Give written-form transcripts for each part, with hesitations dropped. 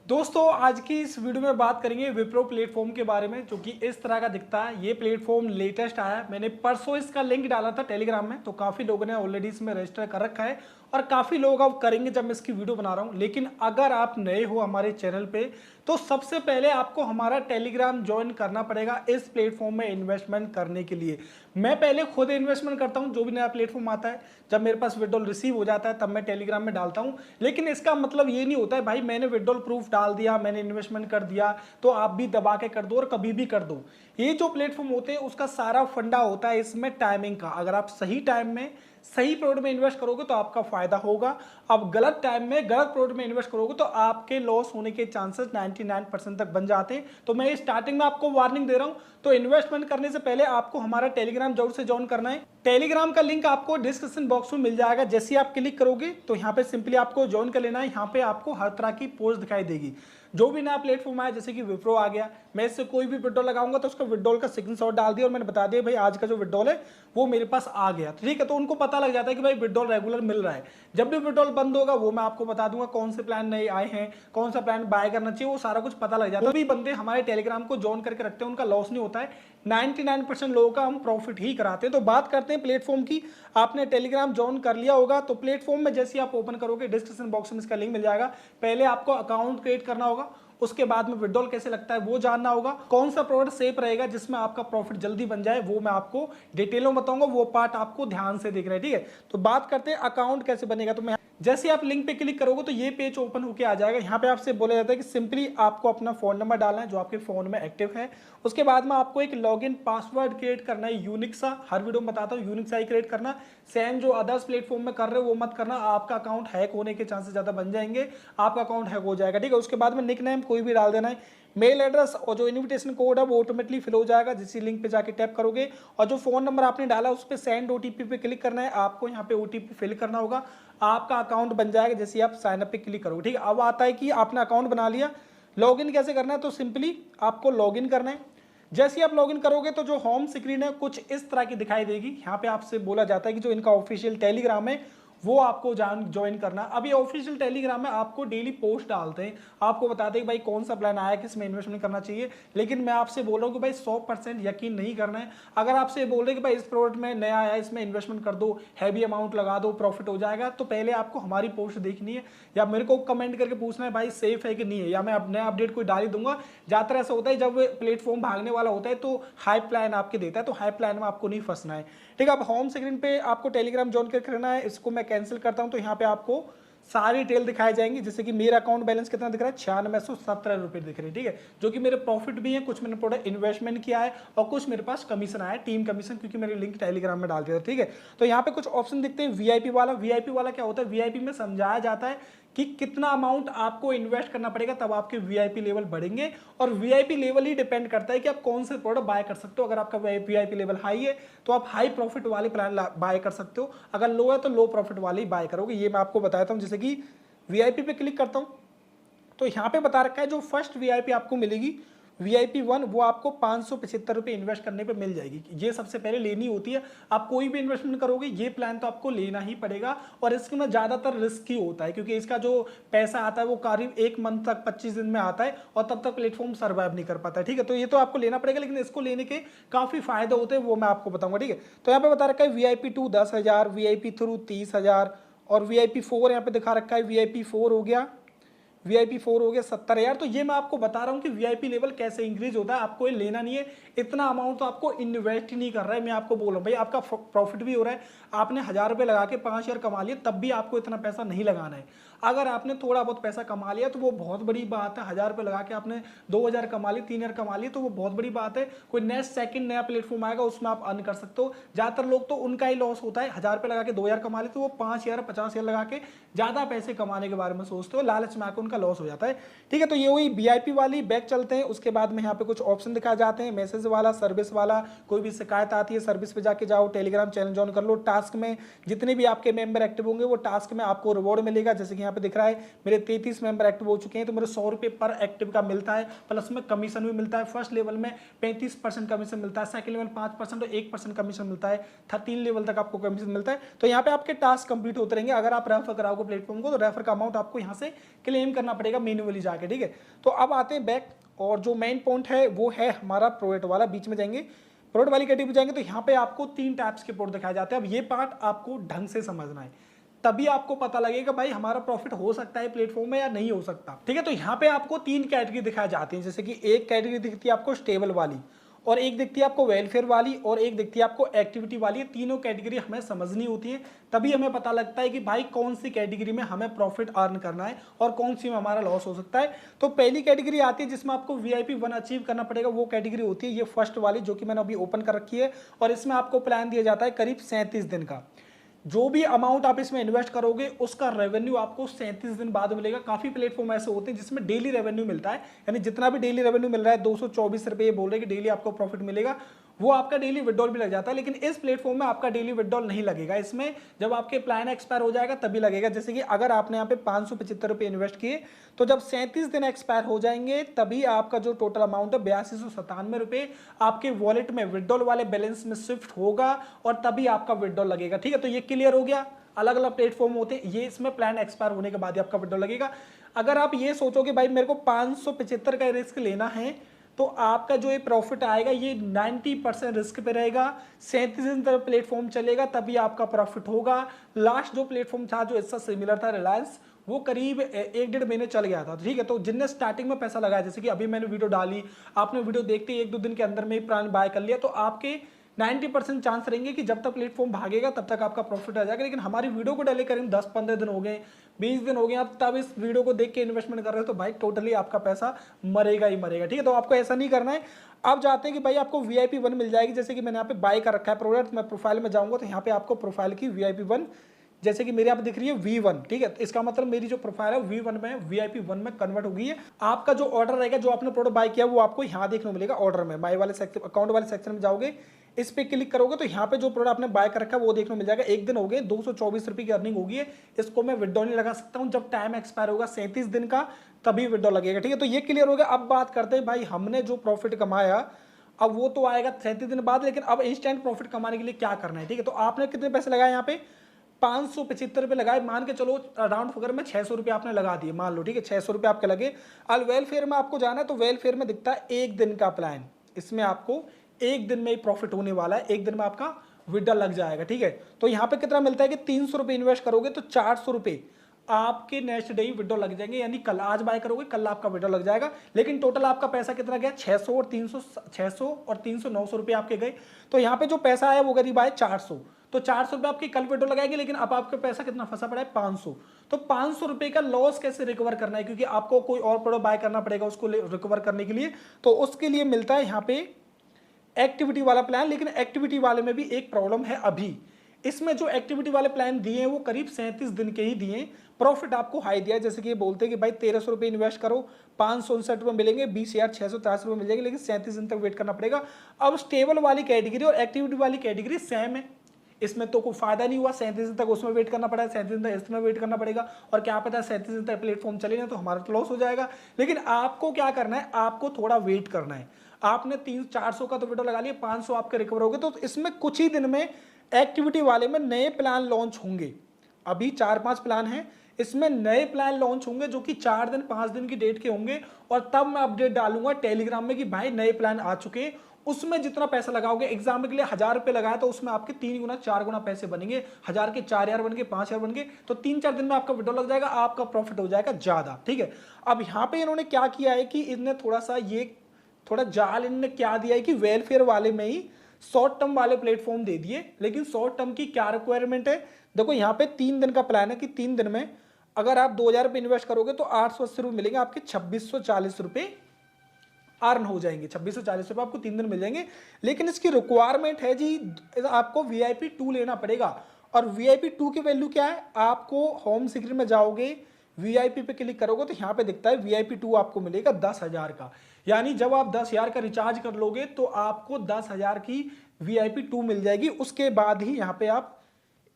दोस्तों आज की इस वीडियो में बात करेंगे विप्रो प्लेटफॉर्म के बारे में, जो कि इस तरह का दिखता है। ये प्लेटफॉर्म लेटेस्ट आया है। मैंने परसों इसका लिंक डाला था टेलीग्राम में, तो काफ़ी लोगों ने ऑलरेडी इसमें रजिस्टर कर रखा है और काफ़ी लोग अब करेंगे जब मैं इसकी वीडियो बना रहा हूँ। लेकिन अगर आप नए हो हमारे चैनल पे, तो सबसे पहले आपको हमारा टेलीग्राम ज्वाइन करना पड़ेगा इस प्लेटफॉर्म में इन्वेस्टमेंट करने के लिए। मैं पहले खुद इन्वेस्टमेंट करता हूँ, जो भी नया प्लेटफॉर्म आता है, जब मेरे पास विड्रॉल रिसीव हो जाता है तब मैं टेलीग्राम में डालता हूँ। लेकिन इसका मतलब ये नहीं होता है भाई मैंने विड्रॉल प्रूफ डाल दिया, मैंने इन्वेस्टमेंट कर दिया तो आप भी दबा के कर दो और कभी भी कर दो। ये जो प्लेटफॉर्म होते हैं उसका सारा फंडा होता है इसमें टाइमिंग का। अगर आप सही टाइम में सही प्रोडक्ट में इन्वेस्ट करोगे तो आपका फायदा होगा। अब गलत टाइम में गलत प्रोडक्ट में इन्वेस्ट करोगे तो आपके लॉस होने के चांसेस 99% तक बन जाते हैं। तो मैं स्टार्टिंग में आपको वार्निंग दे रहा हूं। तो इन्वेस्टमेंट करने से पहले आपको हमारा टेलीग्राम जरूर से ज्वाइन करना है। टेलीग्राम का लिंक आपको डिस्क्रिप्शन बॉक्स में मिल जाएगा। जैसे ही आप क्लिक करोगे तो यहाँ पे सिंपली आपको ज्वाइन कर लेना है। यहाँ पे आपको हर तरह की पोस्ट दिखाई देगी। जो भी नया प्लेटफॉर्म आया, जैसे कि विप्रो आ गया, मैं इससे कोई भी विड्रॉल लगाऊंगा तो उसका विड्रॉल का स्क्रीनशॉट डाल दिया और मैंने बता दिया भाई आज का जो विड्रॉल है वो मेरे पास आ गया। ठीक है, तो उनको पता लग जाता है कि भाई विड्रॉल रेगुलर मिल रहा है। जब भी विड्रॉल बंद होगा वो मैं आपको बता दूंगा, कौन से प्लान नए आए हैं, कौन सा प्लान बाय करना चाहिए, वो सारा कुछ पता लग जाता है। तो भी बंदे हमारे टेलीग्राम को ज्वाइन करके रखते हैं, उनका लॉस नहीं होता है। 99% लोगों का हम प्रॉफिट ही कराते हैं। तो बात करते हैं प्लेटफॉर्म की। आपने टेलीग्राम ज्वाइन कर लिया होगा तो प्लेटफॉर्म में जैसे आप ओपन करोगे डिस्क्रिप्शन बॉक्स में इसका लिंक मिल जाएगा। पहले आपको अकाउंट क्रिएट करना होगा, उसके बाद में विड्रॉल कैसे लगता है वो जानना होगा, कौन सा प्रोडक्ट सेफ रहेगा जिसमें आपका प्रॉफिट जल्दी बन जाए वो मैं आपको डिटेल में बताऊंगा। वो पार्ट आपको ध्यान से देख रहे हैं, ठीक है। तो बात करते हैं अकाउंट कैसे बनेगा। तो मैं जैसे आप लिंक पे क्लिक करोगे तो ये पेज ओपन होकर आ जाएगा। यहाँ पे आपसे बोला जाता है कि सिंपली आपको अपना फोन नंबर डालना है जो आपके फोन में एक्टिव है। उसके बाद में आपको एक लॉगिन पासवर्ड क्रिएट करना है, यूनिक सा। हर वीडियो में बताता हूँ यूनिक सा ही क्रिएट करना। सेम जो अदर्स प्लेटफॉर्म में कर रहे हो वो मत करना, आपका अकाउंट हैक होने के चांसेस ज्यादा बन जाएंगे, आपका अकाउंट हैक हो जाएगा, ठीक है। उसके बाद में निक नेम कोई भी डाल देना है, मेल एड्रेस और जो इनविटेशन कोड है वो ऑटोमेटिकली फिल हो जाएगा जिस लिंक पे जाके टैप करोगे। और जो फोन नंबर आपने डाला उस पर सेंड ओटीपी पे क्लिक करना है। आपको यहाँ पे ओटीपी फिल करना होगा, आपका अकाउंट बन जाएगा जैसे आप साइन अप पे क्लिक करोगे, ठीक है। अब आता है कि आपने अकाउंट बना लिया, लॉगिन कैसे करना है। तो सिंपली आपको लॉगिन करना है। जैसे ही आप लॉगिन करोगे तो जो होम स्क्रीन है कुछ इस तरह की दिखाई देगी। यहाँ पे आपसे बोला जाता है कि जो इनका ऑफिशियल टेलीग्राम है वो आपको ज्वाइन करना। अभी ऑफिशियल टेलीग्राम में आपको डेली पोस्ट डालते हैं, आपको बताते हैं कि भाई कौन सा प्लान आया, किस में इन्वेस्टमेंट करना चाहिए। लेकिन मैं आपसे बोल रहा हूँ कि भाई 100% यकीन नहीं करना है। अगर आपसे बोल रहे कि भाई इस प्रोडक्ट में नया आया, इसमें इन्वेस्टमेंट कर दो, हैवी अमाउंट लगा दो, प्रॉफिट हो जाएगा, तो पहले आपको हमारी पोस्ट देखनी है या मेरे को कमेंट करके पूछना है भाई सेफ है कि नहीं है, या मैं नया अपडेट कोई डाल ही दूंगा। ज्यादातर ऐसा होता है जब प्लेटफॉर्म भागने वाला होता है तो हाई प्लान आपके देता है, तो हाई प्लान में आपको नहीं फंसना है, ठीक है। अब होम स्क्रीन पे आपको टेलीग्राम ज्वाइन करके रखना है। इसको मैं कैंसिल करता हूं तो यहाँ पे आपको सारी डिटेल दिखाई जाएंगी। जैसे कि मेरा अकाउंट बैलेंस कितना दिख रहा है, 9617 रुपए दिख रहे हैं, ठीक है। जो कि मेरे प्रॉफिट भी है, कुछ मैंने प्रोडक्ट इन्वेस्टमेंट किया है और कुछ मेरे पास कमीशन आया है, टीम कमीशन, क्योंकि मेरे लिंक टेलीग्राम में डाल दिया था, ठीक है। तो यहाँ पे कुछ ऑप्शन दिखते हैं। वीआईपी वाला, वीआईपी वाला क्या होता है, वीआईपी में समझाया जाता है कि कितना अमाउंट आपको इन्वेस्ट करना पड़ेगा तब आपके वीआईपी लेवल बढ़ेंगे। और वीआईपी लेवल ही डिपेंड करता है कि आप कौन से प्रोडक्ट बाय कर सकते हो। अगर आपका वीआईपी लेवल हाई है तो आप हाई प्रॉफिट वाले प्लान बाय कर सकते हो, अगर लो है तो लो प्रॉफिट वाले ही बाय करोगे। ये मैं आपको बताता हूँ। जैसे कि वीआईपी पे क्लिक करता हूँ तो यहाँ पे बता रखा है जो फर्स्ट वीआईपी आपको मिलेगी वीआईपी 1, वो आपको 575 रुपये इन्वेस्ट करने पे मिल जाएगी। ये सबसे पहले लेनी होती है। आप कोई भी इन्वेस्टमेंट करोगे ये प्लान तो आपको लेना ही पड़ेगा। और इसमें ज़्यादातर रिस्क ही होता है क्योंकि इसका जो पैसा आता है वो करीब 1 मंथ तक 25 दिन में आता है और तब तक प्लेटफॉर्म सर्वाइव नहीं कर पाता है, ठीक है। तो ये तो आपको लेना पड़ेगा, लेकिन इसको लेने के काफ़ी फायदे होते हैं, वो मैं आपको बताऊंगा, ठीक है। तो यहाँ पे बता रखा है वीआईपी 2 10,000, वीआईपी 3 30,000 और वीआईपी 4 यहाँ पे दिखा रखा है। वीआईपी 4 हो गया, वीआईपी 4 हो गया 70,000। तो ये मैं आपको बता रहा हूँ कि वीआईपी लेवल कैसे इंक्रीज होता है। आपको ये लेना नहीं है, इतना अमाउंट तो आपको इन्वेस्ट ही नहीं कर रहा है। मैं आपको बोल रहा हूँ भाई आपका प्रॉफिट भी हो रहा है। आपने 1000 रुपये लगा के 5,000 कमा लिया तब भी आपको इतना पैसा नहीं लगाना है। अगर आपने थोड़ा बहुत पैसा कमा लिया तो वो बहुत बड़ी बात है। 1000 रुपये लगा के आपने 2000 कमा लिए, 3000 कमा लिए तो वो बहुत बड़ी बात है। कोई नेक्स्ट सेकंड नया प्लेटफॉर्म आएगा उसमें आप अर्न कर सकते हो। ज्यादातर लोग तो उनका ही लॉस होता है। 1000 रुपये लगा के 2000 कमा लिए तो वो 5,000 50,000 लगा के ज्यादा पैसे कमाने के बारे में सोचते हो, लालच में आकर उनका लॉस हो जाता है, ठीक है। तो ये हुई वीआईपी वाली। बैक चलते हैं, उसके बाद में यहाँ पे कुछ ऑप्शन दिखाए जाते हैं, मैसेज वाला, सर्विस वाला। कोई भी शिकायत आती है सर्विस पे जाके जाओ, टेलीग्राम चैनल ज्वाइन कर लो। टास्क में जितने भी आपके मेंबर एक्टिव होंगे वो टास्क में आपको रिवॉर्ड मिलेगा। जैसे कि यहाँ पे दिख रहा है मेरे 33 मेंबर एक्टिव हो चुके हैं तो मेरे 100 रुपये पर एक्टिव का मिलता है, प्लस में कमीशन भी मिलता है। फर्स्ट लेवल में 35% कमीशन मिलता है, सेकंड लेवल 5% और 1% कमीशन मिलता है, 13 लेवल तक आपको कमीशन मिलता है। तो यहाँ पे आपके टास्क कंप्लीट होते रहेंगे। अगर आप रेफर कराओगे प्लेटफॉर्म को तो रेफर का अमाउंट आपको यहाँ से क्लेम करने करना पड़ेगा मैन्युअली जाके, ठीक है। तो अब आते हैं बैक, और जो मेन पॉइंट है वो है हमारा प्रोडक्ट वाला। बीच में जाएंगे, प्रोडक्ट वाली कैटेगरी जाएंगे तो यहाँ पे आपको 3 टाइप्स के प्रोडक्ट दिखाए जाते हैं। अब ये पार्ट आपको ढंग से समझना है, तभी आपको पता लगेगा भाई हमारा प्रॉफिट हो सकता है प्लेटफॉर्म में या नहीं हो सकता, ठीक है। तो यहाँ पे आपको 3 कैटेगरी दिखाई जाती हैं, जैसे कि एक कैटेगरी दिखती है आपको स्टेबल वाली, और एक दिखती है आपको वेलफेयर वाली, और एक दिखती है आपको एक्टिविटी वाली। तीनों कैटेगरी हमें समझनी होती है, तभी हमें पता लगता है कि भाई कौन सी कैटेगरी में हमें प्रॉफिट अर्न करना है और कौन सी में हमारा लॉस हो सकता है। तो पहली कैटेगरी आती है जिसमें आपको VIP 1 अचीव करना पड़ेगा, वो कैटेगरी होती है ये फर्स्ट वाली, जो कि मैंने अभी ओपन कर रखी है। और इसमें आपको प्लान दिया जाता है करीब 37 दिन का। जो भी अमाउंट आप इसमें इन्वेस्ट करोगे उसका रेवेन्यू आपको 37 दिन बाद मिलेगा। काफी प्लेटफॉर्म ऐसे होते हैं जिसमें डेली रेवेन्यू मिलता है, यानी जितना भी डेली रेवेन्यू मिल रहा है 224 रुपए बोल रहे हैं कि डेली आपको प्रॉफिट मिलेगा, वो आपका डेली विड्रॉल भी लग जाता है। लेकिन इस प्लेटफॉर्म में आपका डेली विड्रॉल नहीं लगेगा, इसमें जब आपके प्लान एक्सपायर हो जाएगा तभी लगेगा। जैसे कि अगर आपने यहाँ पे 575 रुपये इन्वेस्ट किए तो जब 37 दिन एक्सपायर हो जाएंगे तभी आपका जो टोटल अमाउंट है 8297 रुपये आपके वॉलेट में विड्रॉल वाले बैलेंस में शिफ्ट होगा, और तभी आपका विड्रॉल लगेगा, ठीक है। तो ये क्लियर हो गया। अलग अलग प्लेटफॉर्म होते हैं, ये इसमें प्लान एक्सपायर होने के बाद ही आपका विड्रॉल लगेगा। अगर आप ये सोचोगे भाई मेरे को 575 का रिस्क लेना है, तो आपका जो ये प्रॉफिट आएगा ये 90% रिस्क पे रहेगा। 37 दिन तक प्लेटफॉर्म चलेगा तभी आपका प्रॉफिट होगा। लास्ट जो प्लेटफॉर्म था जो इससे सिमिलर था, रिलायंस, वो करीब 1-1.5 महीने चल गया था, ठीक है। तो जिनने स्टार्टिंग में पैसा लगाया, जैसे कि अभी मैंने वीडियो डाली, आपने वीडियो देखते ही 1-2 दिन के अंदर में ही प्लान बाय कर लिया, तो आपके 90% चांस रहेंगे कि जब तक प्लेटफॉर्म भागेगा तब तक आपका प्रॉफिट आ जाएगा। लेकिन हमारी वीडियो को डाले करीब 10-15 दिन हो गए, 20 दिन हो गए, आप तब इस वीडियो को देख के इन्वेस्टमेंट कर रहे हो, तो भाई टोटली आपका पैसा मरेगा ही मरेगा, ठीक है। तो आपको ऐसा नहीं करना है। अब जाते हैं कि भाई आपको VIP 1 मिल जाएगी, जैसे कि मैंने यहाँ पे बाय कर रखा है प्रोडक्ट। मैं प्रोफाइल में जाऊंगा तो यहाँ पे आपको प्रोफाइल की VIP 1, जैसे कि मेरे यहाँ पे दिख रही है V1, ठीक है। इसका मतलब मेरी जो प्रोफाइल है V1 में VIP 1 में कन्वर्ट हो गई है। आपका जो ऑर्डर रहेगा, जो आपने प्रोडक्ट बाय किया, वो आपको यहाँ देखने को मिलेगा ऑर्डर में। बाय वाले सेक्शन, अकाउंट वाले सेक्शन में जाओगे, इस पे क्लिक करोगे तो यहाँ पे जो प्रोडक्ट आपने बाय कर रखा है वो देखने को मिल जाएगा। 1 दिन हो गए, 224 रुपये की अर्निंग होगी है। इसको मैं विड्रॉ नहीं लगा सकता हूँ, जब टाइम एक्सपायर होगा 37 दिन का तभी विड्रॉ लगेगा, ठीक है। तो ये क्लियर हो गया। अब बात करते हैं भाई हमने जो प्रॉफिट कमाया, अब वो तो आएगा 37 दिन बाद, लेकिन अब इंस्टेंट प्रॉफिट कमाने के लिए क्या करना है, ठीक है। तो आपने कितने पैसे लगाए यहाँ पे, 575 रुपये लगाए, मान के चलो राउंड फिगर में 600 रुपये आपने लगा दिए, मान लो, ठीक है। 600 रुपये आपके लगे। अब वेलफेयर में आपको जाना है तो वेलफेयर में दिखता है 1 दिन का प्लान, इसमें आपको 1 दिन में ही प्रॉफिट होने वाला है, 1 दिन में आपका विड्रॉल लग जाएगा, ठीक है। तो यहाँ पे कितना मिलता है कि 300 रुपये इन्वेस्ट करोगे तो 400 रुपये आपके नेक्स्ट डे ही विड्रॉल लग जाएंगे, यानी कल आज बाय करोगे कल आपका विड्रॉल लग जाएगा। लेकिन टोटल आपका पैसा कितना गया, 600 और 300 900 रुपये आपके गए। तो यहाँ पे जो पैसा आया वो करीब आए 400, तो 400 रुपये आपकी कल विड्रॉल लगाएंगे, लेकिन अब आपका पैसा कितना फंसा पड़ा है, 500। तो 500 रुपये का लॉस कैसे रिकवर करना है, क्योंकि आपको कोई और प्रोडक्ट बाय करना पड़ेगा उसको रिकवर करने के लिए। तो उसके लिए मिलता है यहाँ पे एक्टिविटी वाला प्लान। लेकिन एक्टिविटी वाले में भी एक प्रॉब्लम है, अभी इसमें जो एक्टिविटी वाले प्लान दिए हैं वो करीब 37 दिन के ही दिए, प्रॉफिट आपको हाई दिया है। जैसे कि ये बोलते हैं कि भाई 1300 रुपये इन्वेस्ट करो, 559 रुपये मिलेंगे, 20,683 रुपये मिल जाएंगे, लेकिन 37 दिन तक वेट करना पड़ेगा। अब स्टेबल वाली कैटेगरी और एक्टिविटी वाली कैटेगरी सेम है, इसमें तो कोई फायदा नहीं हुआ, 37 दिन तक उसमें वेट करना पड़ा, 37 दिन तक इसमें वेट करना पड़ेगा, और क्या पता 37 दिन तक प्लेटफॉर्म चले ना तो हमारा तो लॉस हो जाएगा। लेकिन आपको क्या करना है, आपको थोड़ा वेट करना है। आपने 300-400 का तो विड्रॉ लगा लिया, 500 आपके रिकवर हो गए, तो इसमें कुछ ही दिन में एक्टिविटी वाले में नए प्लान लॉन्च होंगे। अभी 4-5 प्लान हैं, इसमें नए प्लान लॉन्च होंगे जो कि 4 दिन 5 दिन की डेट के होंगे, और तब मैं अपडेट डालूंगा टेलीग्राम में कि भाई नए प्लान आ चुके हैं। उसमें जितना पैसा लगाओगे, एग्जाम के लिए 1000 रुपये लगाया तो उसमें आपके 3 गुना 4 गुना पैसे बनेंगे, 1000 के 4000 बन गए, 5000 बन गए, तो 3-4 दिन में आपका विड्रॉ लग जाएगा, आपका प्रॉफिट हो जाएगा ज्यादा, ठीक है। अब यहाँ पे इन्होंने क्या किया है कि इन्होंने थोड़ा जाल इन्होंने क्या दिया है कि वेलफेयर वाले में ही शॉर्ट टर्म वाले प्लेटफॉर्म दे दिए। लेकिन शॉर्ट टर्म की क्या रिक्वायरमेंट है, देखो यहाँ पे 3 दिन का प्लान है कि 3 दिन में अगर आप 2000 रुपये इन्वेस्ट करोगे तो 880 रुपये मिलेंगे, आपके 2640 रुपये अर्न हो जाएंगे। 2640 रुपये आपको 3 दिन मिल जाएंगे। लेकिन इसकी रिक्वायरमेंट है जी, आपको VIP 2 लेना पड़ेगा। और VIP 2 की वैल्यू क्या है, आपको होम सिक्योरिटी में जाओगे, VIP पे क्लिक करोगे तो यहाँ पे दिखता है VIP 2 आपको मिलेगा 10,000 का, यानी जब आप 10,000 का रिचार्ज कर लोगे तो आपको 10,000 की VIP 2 मिल जाएगी। उसके बाद ही यहाँ पे आप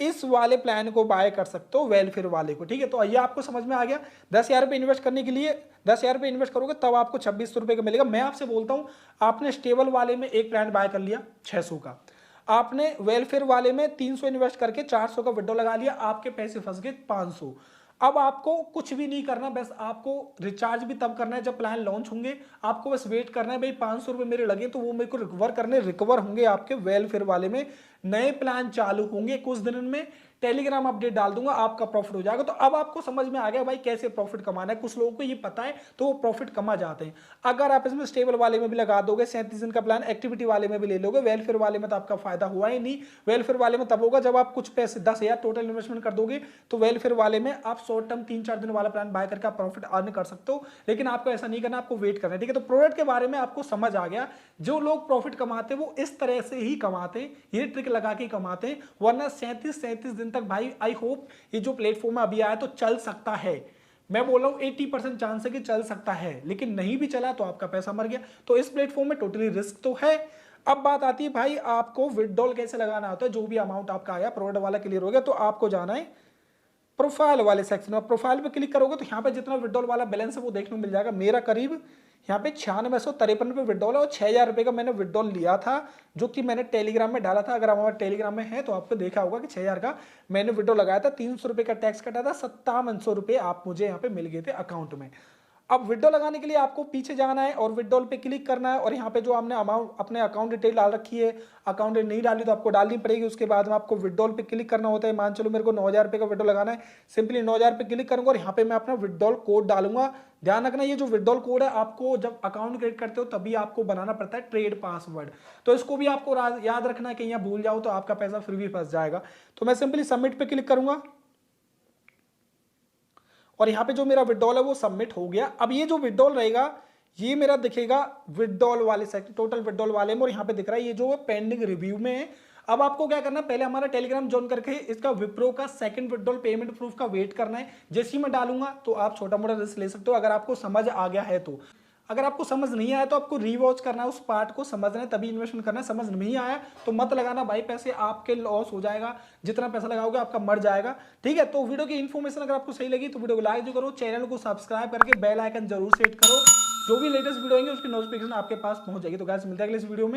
इस वाले प्लान को बाय कर सकते हो, वेलफेयर वाले को, ठीक है। तो ये आपको समझ में आ गया। 10,000 रुपये इन्वेस्ट करने के लिए 10,000 रुपये इन्वेस्ट करोगे तब आपको 2600 रुपये का मिलेगा। मैं आपसे बोलता हूँ, आपने स्टेबल वाले में एक प्लान बाय कर लिया 600 का, आपने वेलफेयर वाले में 300 इन्वेस्ट करके 400 का विड्रॉ लगा लिया, आपके पैसे फंस गए 500। अब आपको कुछ भी नहीं करना, बस आपको रिचार्ज भी तब करना है जब प्लान लॉन्च होंगे। आपको बस वेट करना है भाई 500 रुपये मेरे लगे तो वो मेरे को रिकवर होंगे आपके वेलफेयर वाले में। नए प्लान चालू होंगे कुछ दिन में, टेलीग्राम अपडेट डाल दूंगा, आपका प्रॉफिट हो जाएगा। तो अब आपको समझ में आ गया भाई कैसे प्रॉफिट कमाना है। कुछ लोगों को ये पता है तो वो प्रॉफिट कमा जाते हैं। अगर आप इसमें स्टेबल वाले में भी लगा दोगे, 37 दिन का प्लान एक्टिविटी वाले में भी ले लोगे, वेलफेयर वाले में तो आपका फायदा हुआ ही नहीं। वेलफेयर वाले में तब होगा जब आप कुछ पैसे 10,000 टोटल इन्वेस्टमेंट कर दोगे, तो वेलफेयर वाले में आप शॉर्ट टर्म 3-4 दिन वाला प्लान बाय करके आप प्रॉफिट अर्न कर सकते हो। लेकिन आपको ऐसा नहीं करना, आपको वेट करना है, ठीक है। तो प्रोडक्ट के बारे में आपको समझ आ गया। जो लोग प्रॉफिट कमाते हैं वो इस तरह से ही कमाते हैं, ये ट्रिक लगा के कमाते हैं। वरना 37 दिन तक भाई आई होप ये जो प्लेटफॉर्म अभी आया तो चल सकता है। मैं बोल रहा हूं 80% चांस है कि चल सकता है, लेकिन नहीं भी चला तो आपका पैसा मर गया। तो इस प्लेटफॉर्म में टोटली रिस्क तो है। अब बात आती है भाई आपको विथड्रॉल कैसे लगाना होता है। जो भी अमाउंट आपका आया प्रोडक्ट वाला क्लियर हो गया तो आपको जाना है प्रोफाइल वाले सेक्शन में। प्रोफाइल पे क्लिक करोगे तो यहाँ पे जितना विड्रॉल वाला बैलेंस है वो देखने को मिल जाएगा। मेरा करीब यहाँ पे 9653 रुपये विड्रॉल है और 6,000 रुपये का मैंने विड्रॉल लिया था, जो कि मैंने टेलीग्राम में डाला था। अगर हमारे टेलीग्राम में है तो आपको देखा होगा कि 6,000 का मैंने विड्रॉल लगाया था। 300 रुपये का टैक्स कटा था, 5700 रुपये आप मुझे यहाँ पे मिल गए थे अकाउंट में। अब विड्रॉल लगाने के लिए आपको पीछे जाना है और विड्रॉल पे क्लिक करना है और यहाँ पे जो हमने अमाउंट अपने अकाउंट डिटेल डाल रखी है, अकाउंट डिटेल नहीं डाली तो आपको डालनी पड़ेगी। उसके बाद में आपको विड्रॉल पे क्लिक करना होता है। मान चलो मेरे को 9,000 रुपये का विड्रॉल लगाना है, सिंपली 9,000 पे क्लिक करूंगा और यहाँ पे मैं अपना विड्रॉल कोड डालूंगा। ध्यान रखना ये जो विड्रॉल कोड है आपको जब अकाउंट क्रिएट करते हो तभी आपको बनाना पड़ता है, ट्रेड पासवर्ड। तो इसको भी आपको याद रखना है, कहीं यहाँ भूल जाओ तो आपका पैसा फिर भी फंस जाएगा। तो मैं सिंपली सबमिट पे क्लिक करूंगा और यहाँ पे जो मेरा विड्रॉल है वो सबमिट हो गया। अब ये जो विड्रॉल रहेगा ये मेरा दिखेगा विड्रॉल वाले सेक्टर, टोटल विड्रॉल वाले में, और यहाँ पे दिख रहा है ये जो पेंडिंग रिव्यू में है। अब आपको क्या करना है, पहले हमारा टेलीग्राम ज्वाइन करके इसका विप्रो का सेकंड विड्रॉल पेमेंट प्रूफ का वेट करना है। जैसे ही मैं डालूंगा तो आप छोटा मोटा रिस्क ले सकते हो अगर आपको समझ आ गया है तो। अगर आपको समझ नहीं आया तो आपको रीवॉच करना है, उस पार्ट को समझना है तभी इन्वेस्टमेंट करना है। समझ नहीं आया तो मत लगाना भाई, पैसे आपके लॉस हो जाएगा। जितना पैसा लगाओगे आपका मर जाएगा, ठीक है। तो वीडियो की इन्फॉर्मेशन अगर आपको सही लगी तो वीडियो को लाइक जो करो, चैनल को सब्सक्राइब करके बेल आइकन जरूर सेट करो। जो भी लेटेस्ट वीडियो आएंगे उसकी नोटिफिकेशन आपके पास पहुंच जाएगी। तो गाइस मिलते हैं अगले इस वीडियो में।